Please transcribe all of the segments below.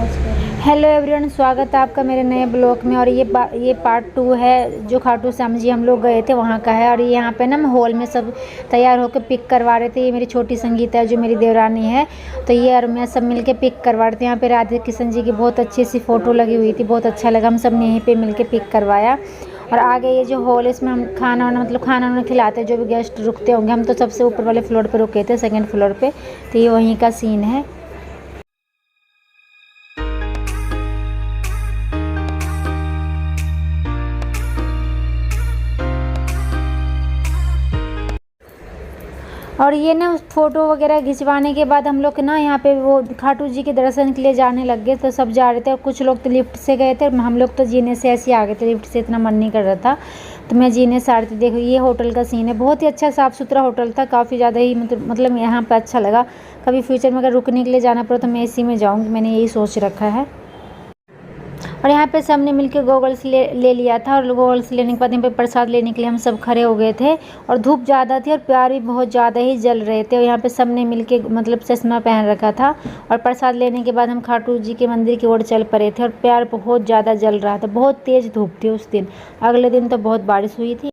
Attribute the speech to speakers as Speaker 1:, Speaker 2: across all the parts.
Speaker 1: Hello everyone, स्वागत है आपका मेरे नए ब्लॉग में। और ये पार्ट 2 है जो खाटू श्याम जी हम लोग गए थे वहाँ का है। और ये यहाँ पे ना हम हॉल में सब तैयार होकर पिक करवा रहे थे। ये मेरी छोटी संगीता है जो मेरी देवरानी है, तो ये और मैं सब मिलके पिक करवा रहे थे। यहाँ पे राधे कृष्ण जी की बहुत अच्छी सी फ़ोटो लगी हुई थी, बहुत अच्छा लगा। हम सब ने यहीं पर मिल पिक करवाया। और आगे ये जो हॉल है इसमें हम खाना वाना खिलाते हैं जो भी गेस्ट रुकते होंगे। हम तो सबसे ऊपर वाले फ्लोर पे रुके थे, सेकंड फ्लोर पे। तो ये वहीं का सीन है। और ये ना फ़ोटो वगैरह खिंचवाने के बाद हम लोग ना यहाँ पे वो खाटू जी के दर्शन के लिए जाने लग गए। तो सब जा रहे थे और कुछ लोग तो लिफ्ट से गए थे। हम लोग तो जीने से ऐसे ही आ गए थे, लिफ्ट से इतना मन नहीं कर रहा था। तो मैं जीने से आ रही थी। देखो ये होटल का सीन है, बहुत ही अच्छा साफ़ सुथरा होटल था, काफ़ी ज़्यादा ही मतलब यहाँ पर अच्छा लगा। कभी फ्यूचर में अगर रुकने के लिए जाना पड़ा तो मैं इसी में जाऊँगी, मैंने यही सोच रखा है। और यहाँ पे सबने मिलके गोगल्स ले लिया था। और गोगल्स लेने के बाद यहाँ पे प्रसाद लेने के लिए हम सब खड़े हो गए थे। और धूप ज़्यादा थी और प्यार भी बहुत ज़्यादा ही जल रहे थे। और यहाँ पे सबने मिलके मतलब चश्मा पहन रखा था। और प्रसाद लेने के बाद हम खाटू जी के मंदिर की ओर चल पड़े थे। और प्यार बहुत ज़्यादा जल रहा था, बहुत तेज़ धूप थी उस दिन। अगले दिन तो बहुत बारिश हुई थी।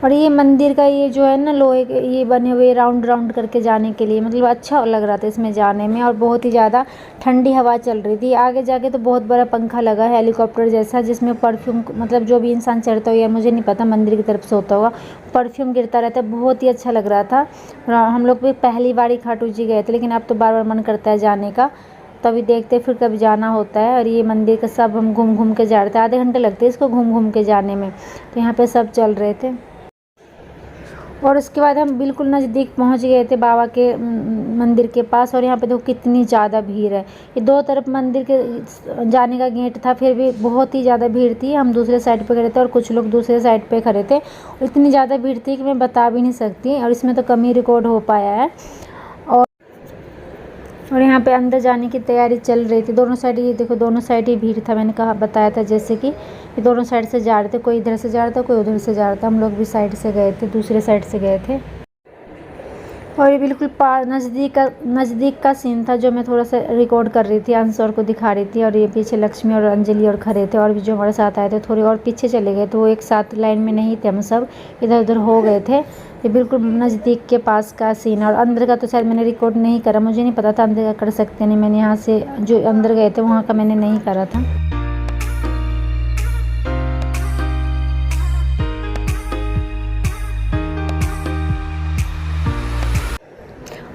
Speaker 1: और ये मंदिर का ये जो है ना लोहे के ये बने हुए राउंड करके जाने के लिए मतलब अच्छा लग रहा था इसमें जाने में। और बहुत ही ज़्यादा ठंडी हवा चल रही थी। आगे जाके तो बहुत बड़ा पंखा लगा है हेलीकॉप्टर जैसा, जिसमें परफ्यूम मतलब जो भी इंसान चढ़ता हो या मुझे नहीं पता मंदिर की तरफ से होता होगा, परफ्यूम गिरता रहता है। बहुत ही अच्छा लग रहा था। और हम लोग भी पहली बार ही खाटू जी गए थे, लेकिन अब तो बार बार मन करता है जाने का। तभी देखते फिर कभी जाना होता है। और ये मंदिर का सब हम घूम के जा रहे थे, आधे घंटे लगते इसको घूम के जाने में। तो यहाँ पर सब चल रहे थे। और उसके बाद हम बिल्कुल नज़दीक पहुंच गए थे बाबा के मंदिर के पास। और यहाँ पे देखो कितनी ज़्यादा भीड़ है। ये दो तरफ मंदिर के जाने का गेट था, फिर भी बहुत ही ज़्यादा भीड़ थी। हम दूसरे साइड पे खड़े थे और कुछ लोग दूसरे साइड पे खड़े थे। और इतनी ज़्यादा भीड़ थी कि मैं बता भी नहीं सकती। और इसमें तो कम ही रिकॉर्ड हो पाया है। और यहाँ पे अंदर जाने की तैयारी चल रही थी। दोनों साइड ये देखो, दोनों साइड ही भीड़ था। मैंने कहा बताया था जैसे कि ये दोनों साइड से जा रहे थे, कोई इधर से जा रहा था कोई उधर से जा रहा था। हम लोग भी साइड से गए थे, दूसरे साइड से गए थे। और ये बिल्कुल नज़दीक का सीन था जो मैं थोड़ा सा रिकॉर्ड कर रही थी, अंश और को दिखा रही थी। और ये पीछे लक्ष्मी और अंजलि और खड़े थे। और भी जो हमारे साथ आए थे थोड़े और पीछे चले गए, तो वो एक साथ लाइन में नहीं थे, हम सब इधर उधर हो गए थे। ये बिल्कुल नज़दीक के पास का सीन है। और अंदर का तो शायद मैंने रिकॉर्ड नहीं करा, मुझे नहीं पता था अंदर का कर सकते नहीं। मैंने यहाँ से जो अंदर गए थे वहाँ का मैंने नहीं करा था।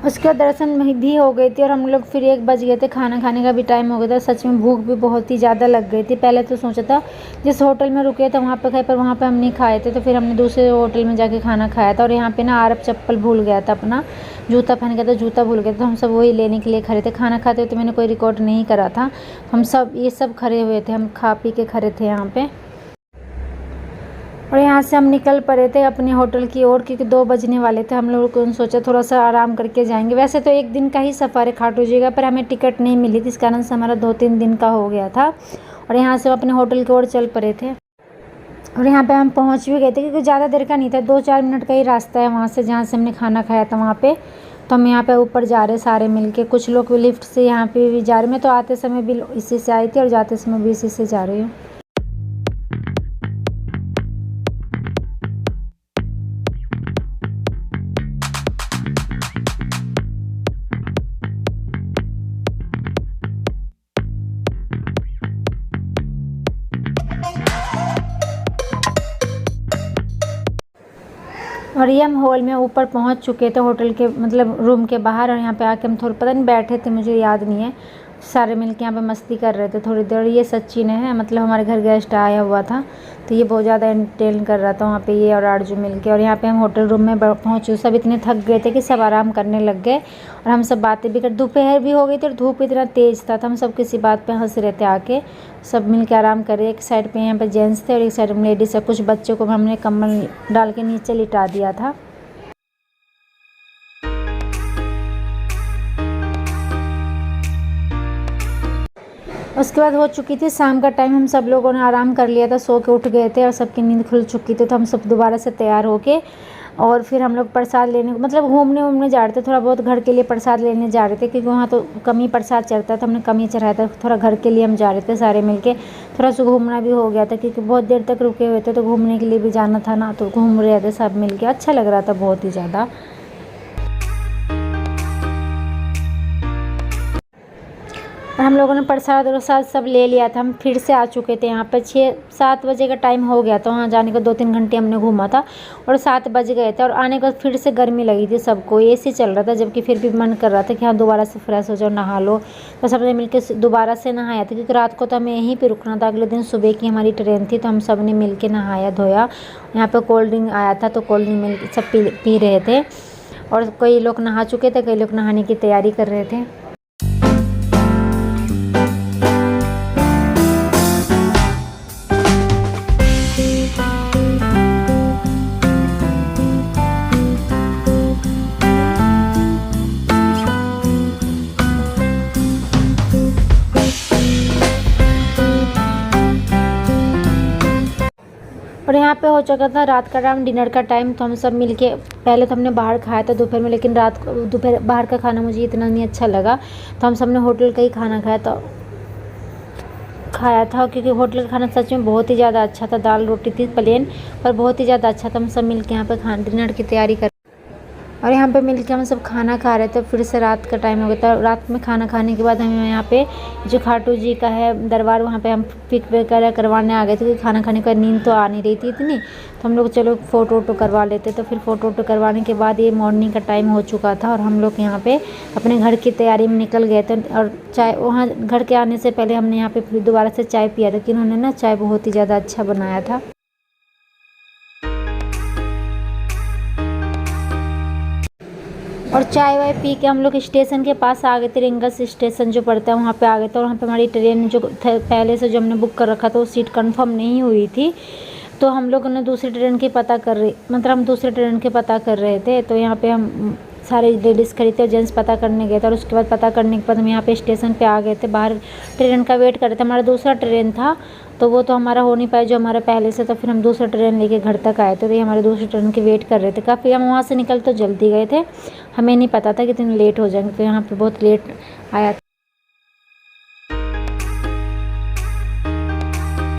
Speaker 1: उसके बाद दर्शन भी हो गई थी। और हम लोग फिर 1 बज गए थे, खाना खाने का भी टाइम हो गया था। सच में भूख भी बहुत ही ज़्यादा लग गई थी। पहले तो सोचा था जिस होटल में रुके थे वहाँ पे खाए, पर वहाँ पे हम नहीं खाए थे। तो फिर हमने दूसरे होटल में जाके खाना खाया था। और यहाँ पे ना आरब चप्पल भूल गया था, अपना जूता पहन गया था, जूता भूल गया था। तो हम सब वही लेने के लिए खड़े थे। खाना खाते हुए तो मैंने कोई रिकॉर्ड नहीं करा था। हम सब ये सब खड़े हुए थे, हम खा पी के खड़े थे यहाँ पर। और यहाँ से हम निकल पड़े थे अपने होटल की ओर, क्योंकि 2 बजने वाले थे। हम लोगों को सोचा थोड़ा सा आराम करके जाएंगे। वैसे तो 1 दिन का ही सफ़र है खाटू जी का, पर हमें टिकट नहीं मिली थी, इस कारण से हमारा 2-3 दिन का हो गया था। और यहाँ से अपने होटल की ओर चल पड़े थे। और यहाँ पे हम पहुँच भी गए थे, क्योंकि ज़्यादा देर का नहीं था, 2-4 मिनट का ही रास्ता है वहाँ से, जहाँ से हमने खाना खाया था वहाँ पे। तो हम यहाँ पे ऊपर जा रहे सारे मिलके। कुछ लोग लिफ्ट से यहाँ पे भी जा रहे। मैं तो आते समय भी इसी से आई थी और जाते समय भी इसी से जा रही हूँ। और ये हम हॉल में ऊपर पहुंच चुके थे, होटल के मतलब रूम के बाहर। और यहाँ पे आके हम थोड़ा पता नहीं बैठे थे, मुझे याद नहीं है, सारे मिलके यहाँ पे मस्ती कर रहे थे थोड़ी देर। ये सचिन है, मतलब हमारे घर गेस्ट आया हुआ था, तो ये बहुत ज़्यादा एंटरटेन कर रहा था वहाँ पे, ये और आरजू मिलके। और यहाँ पे हम होटल रूम में पहुँचे, सब इतने थक गए थे कि सब आराम करने लग गए। और हम सब बातें भी कर, दोपहर भी हो गई थी और धूप इतना तेज़ था, तो हम सब किसी बात पे हंस रहे थे आके। सब मिल के आराम करे। एक साइड पे यहाँ पे जेंट्स थे और एक साइड में लेडीज़ है। कुछ बच्चों को हमने कम्बल डाल के नीचे लिटा दिया था। उसके बाद हो चुकी थी शाम का टाइम, हम सब लोगों ने आराम कर लिया था, सो के उठ गए थे और सबकी नींद खुल चुकी थी। तो हम सब दोबारा से तैयार होके और फिर हम लोग प्रसाद लेने मतलब घूमने जा रहे थे, थोड़ा बहुत घर के लिए प्रसाद लेने जा रहे थे क्योंकि वहाँ तो कम ही प्रसाद चलता था, हमने कम ही चढ़ाया था, थोड़ा घर के लिए हम जा रहे थे सारे मिलके। थोड़ा सा घूमना भी हो गया था क्योंकि बहुत देर तक रुके हुए थे तो घूमने के लिए भी जाना था ना, तो घूम रहे थे सब मिलके, अच्छा लग रहा था बहुत ही ज़्यादा। और हम लोगों ने प्रसाद वरसाद सब ले लिया था, हम फिर से आ चुके थे यहाँ पर 6-7 बजे का टाइम हो गया था, वहाँ जाने को 2-3 घंटे हमने घूमा था और 7 बज गए थे और आने के बाद फिर से गर्मी लगी थी सबको, एसी चल रहा था, जबकि फिर भी मन कर रहा था कि हाँ दोबारा से फ्रेश हो जाओ, नहा लो। तो सबने मिलकर दोबारा से नहाया था क्योंकि रात को तो हमें यहीं पर रुकना था, अगले दिन सुबह की हमारी ट्रेन थी, तो हम सब ने मिल के नहाया धोया। यहाँ पर कोल्ड ड्रिंक आया था तो कोल्ड ड्रिंक मिल सब पी रहे थे और कई लोग नहा चुके थे, कई लोग नहाने की तैयारी कर रहे थे। और यहाँ पे हो चुका था रात का टाइम, डिनर का टाइम, तो हम सब मिलके पहले तो हमने बाहर खाया था दोपहर में, लेकिन रात को दोपहर बाहर का खाना मुझे इतना नहीं अच्छा लगा, तो हम सब ने होटल का ही खाना खाया था क्योंकि होटल का खाना सच में बहुत ही ज़्यादा अच्छा था, दाल रोटी थी प्लेन पर बहुत ही ज़्यादा अच्छा था। हम सब मिलके यहाँ पे डिनर की तैयारी कर और यहाँ पे मिलके हम सब खाना खा रहे थे। फिर से रात का टाइम हो गया था, रात में खाना खाने के बाद हमें यहाँ पे जो खाटू जी का है दरबार, वहाँ पे हम पिक वगैरह करवाने आ गए थे क्योंकि खाना खाने का नींद तो आ नहीं रही थी इतनी, तो हम लोग चलो फ़ोटो वोटो करवा लेते। तो फिर फ़ोटो वोटो करवाने के बाद ये मॉर्निंग का टाइम हो चुका था और हम लोग यहाँ पे अपने घर की तैयारी में निकल गए थे। और चाय वहाँ घर के आने से पहले हमने यहाँ पे फिर दोबारा से चाय पिया था कि उन्होंने ना चाय बहुत ही ज़्यादा अच्छा बनाया था। और चाय वाय पी के हम लोग स्टेशन के पास आ गए थे, रिंगस स्टेशन जो पड़ता है वहाँ पे आ गए थे। और वहाँ पे हमारी ट्रेन जो पहले से जो हमने बुक कर रखा था वो सीट कंफर्म नहीं हुई थी, तो हम लोगों ने दूसरी ट्रेन की पता कर रहे मतलब हम दूसरे ट्रेन के पता कर रहे थे। तो यहाँ पे हम सारे लेडीज़ खड़ी थे और जेंट्स पता करने गए थे और उसके बाद पता करने के बाद हम यहाँ पे स्टेशन पे आ गए थे, बाहर ट्रेन का वेट कर रहे थे। हमारा दूसरा ट्रेन था तो वो तो हमारा हो नहीं पाया जो हमारा पहले से, तो फिर हम दूसरा ट्रेन लेके घर तक आए थे। तो ये हमारे दूसरे ट्रेन के वेट कर रहे थे काफ़ी, हम वहाँ से निकल तो जल्दी गए थे, हमें नहीं पता था कि इतने लेट हो जाएंगे, तो यहाँ पर बहुत लेट आया था।